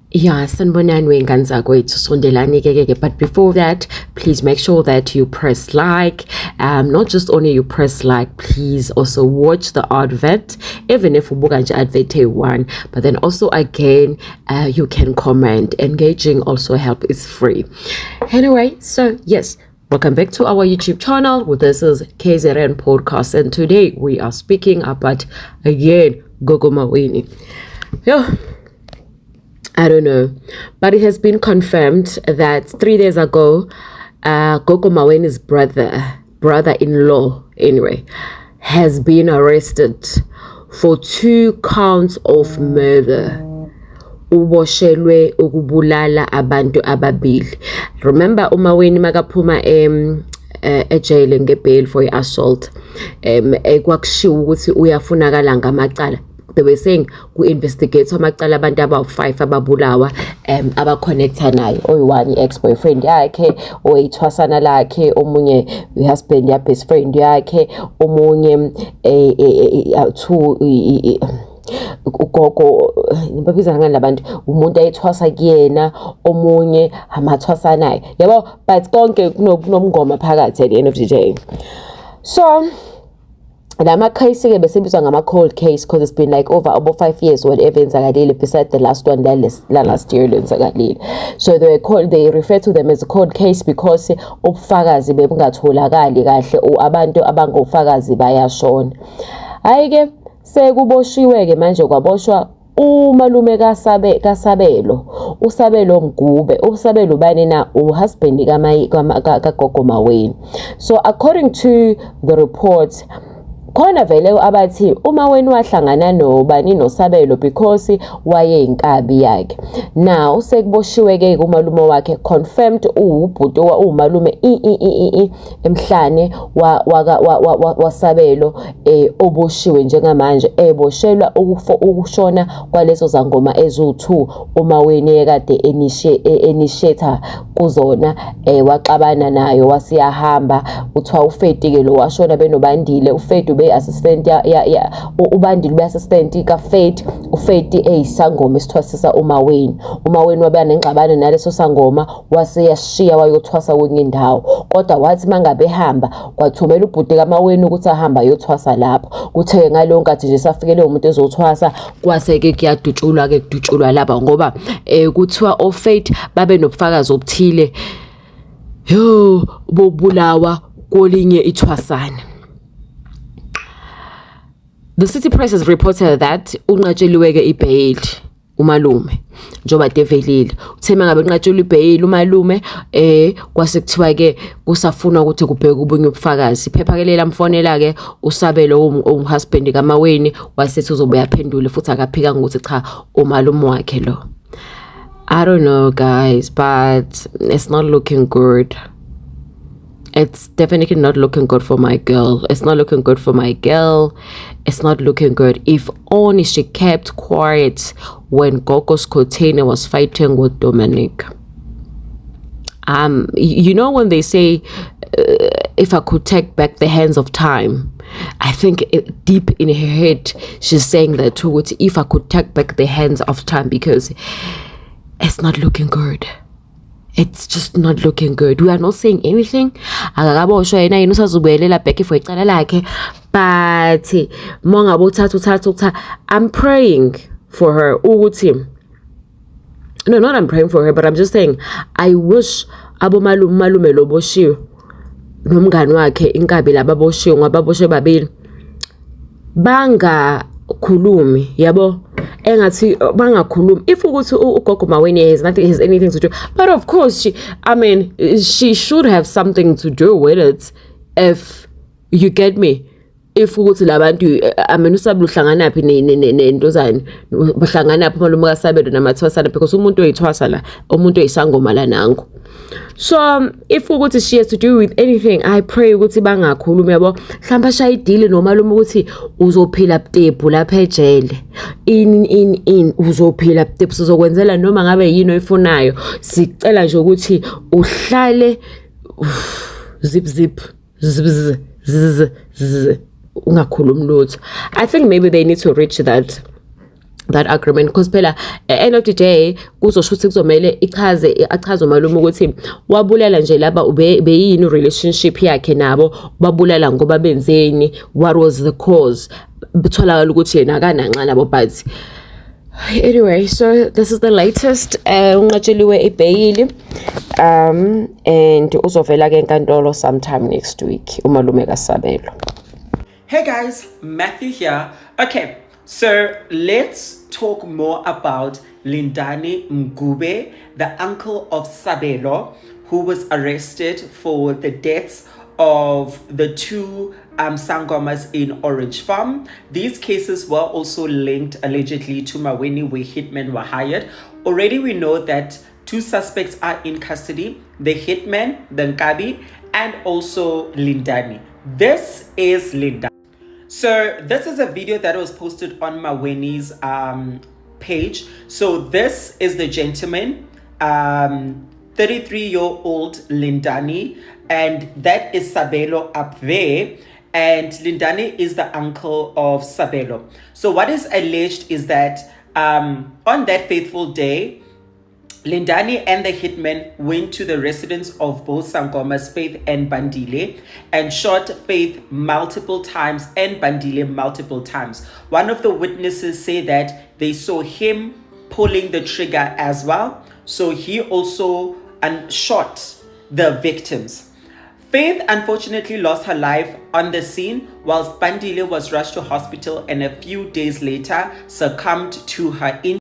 Yeah, sanibonani wey'ngane zakwethu sondelani ke but before that please make sure that you press like, not just only you press like, please also watch the advert even if ubuka nje advert one, but then also again you can comment. Engaging also help is free. Anyway, so yes, welcome back to our YouTube channel. Well, this is KZN Podcast, and today we are speaking about again Gogo Maweni. Yeah, I don't know, but it has been confirmed that 3 days ago, Gogo Maweni's brother-in-law, anyway, has been arrested for 2 counts of murder. Uboshelwe ukubulala abantu ababili. Remember uMaweni makaphuma ejele ngebail for assault, ekwakushiwo ukuthi uyafunakala ngamacala. They were saying ku-investigate amacala abantu aba-5 ababulawa abaconnecta nayo, oyi-1 i-ex-boyfriend yakhe, oyithwasana lakhe, omunye i-husband ya-best friend yakhe, omunye 2 ugogo nibabiza ngani labantu, umuntu ayithwasa kuyena, omunye amathwasa naye, yabo, but konke kunomngoma phakathi at the end of the day. So lama case ke besebizwa ngama cold case because it's been like over 5 years whatever enzakalile beside the last one last year lenzakalile. So they refer to them as a cold case because ubufakazi bebungatholakali kahle, abantu abangofakazi bayashona. Ayike sekuboshiwe ke manje kwaboshwa umalume kaSabelo, uSabelo Mgube. uSabelo ubani na? Uhusband kaGogo Maweni. So according to the reports, khona vele abathi uMaweni wahlangana nobani noSabelo because wayeyinkabi yakhe. Now sekuboshiwe ke umalume wakhe, confirmed ubhuti umalume emhlane waSabelo oboshiwe njengamanje, eboshelwa ukushona kwalezo zangoma ezu2 uMaweni ekade initiator kuzona, waxabana nayo wasiyahamba. Uthiwa uFeti ke lo washona benobandile, uFeti ube assistant ubandile ube assistant kaFeti, uFeti eyisangoma esithwasisa uMaweni wabe nengxabano naleso sangoma, waseyashiya wayothwasa kwenye indawo. Kodwa wathi mangabe ehamba kwathumela ubhuti kaMaweni ukuthi ahamba ayothwasa lapho. Kuthe ngalo nkathi nje safikele umuntu ezothwasa, kwaseke kudutshulwa lapha ngoba kuthiwa oFeti babe nobufakazi obuthile bobulawa kolinye ithwasana. The City Press has reported that unqatsheliweke ibail umalume njoba develile. Uthema ngabe unqatshelwe ibail umalume, kwase kuthiwa ke kusafuna ukuthi kubheke ubunye ubufakazi. Iphepha ke lamfonela ke uSabelo umhusband kaMaweni, wasethi uzobuya phendule futhi akaphika ukuthi cha umalume wakhe lo. I don't know guys, but it's not looking good. It's definitely not looking good for my girl. It's not looking good for my girl. It's not looking good. If only she kept quiet when Gogo Skhotheni was fighting with Dominic. You know when they say, if I could take back the hands of time, I think deep in her head, she's saying that too. If I could take back the hands of time, because it's not looking good. It's just not looking good. We are not saying anything. Akakaboshwa yena usazobuyelela back for icala lakhe, but monga bothatha I'm praying for her ukuthi, no, not I'm praying for her, but I'm just saying I wish malume lo boshiwe nomngani wakhe inkabi lababoshiwe ngababoshe babili bangakhulumi, yabo, engathi bangakhulumi. If ukuthi uGogo Maweni has anything to do, but of course she should have something to do with it, if you get me. If ukuthi labantu uSabelo uhlangana phi nentozana, bahlangana phi umalume kaSabelo namathwasana, because umuntu oyithwasa la, umuntu oyisangoma la nangu. So if ukuthi she has to do with anything, I pray ukuthi bangakhulumi, yabo, mhlawumbe ashayidile nomalume ukuthi uzophila butebu lapha ejele, in uzophila butebu, sizokwenzela noma ngabe yini oyifunayo, sicela nje ukuthi uhlale zip ungakhulumi lutho. I think maybe they need to reach that that agreement, because phela at end of the day kuzosho ukuthi kuzomele achaze umalume ukuthi wabulela nje laba beyini relationship yakhe nabo, babulala ngoba benzeni, what was the cause, bitholakala ukuthi yena akananxa nabo. But anyway, so this is the latest. Unqatsheliwe ibhayili and uzovela ke enkantolo sometime next week umalume kaSabelo. Hey guys, Matthew here. Okay, so let's talk more about Lindani Mgube, the uncle of Sabelo, who was arrested for the deaths of the two Sangomas in Orange Farm. These cases were also linked allegedly to Maweni, where hitmen were hired. Already we know that 2 suspects are in custody, the hitman, the Nkabi, and also Lindani. This is Lindani. So this is a video that was posted on Maweni's page. So this is the gentleman, 33-year-old Lindani, and that is Sabelo up there. And Lindani is the uncle of Sabelo. So what is alleged is that on that fateful day, Lindani and the hitman went to the residence of both Sangomas, Faith and Bandile, and shot Faith multiple times and Bandile multiple times. One of the witnesses said that they saw him pulling the trigger as well. So he also shot the victims. Faith unfortunately lost her life on the scene, whilst Bandile was rushed to hospital and a few days later succumbed to her injuries.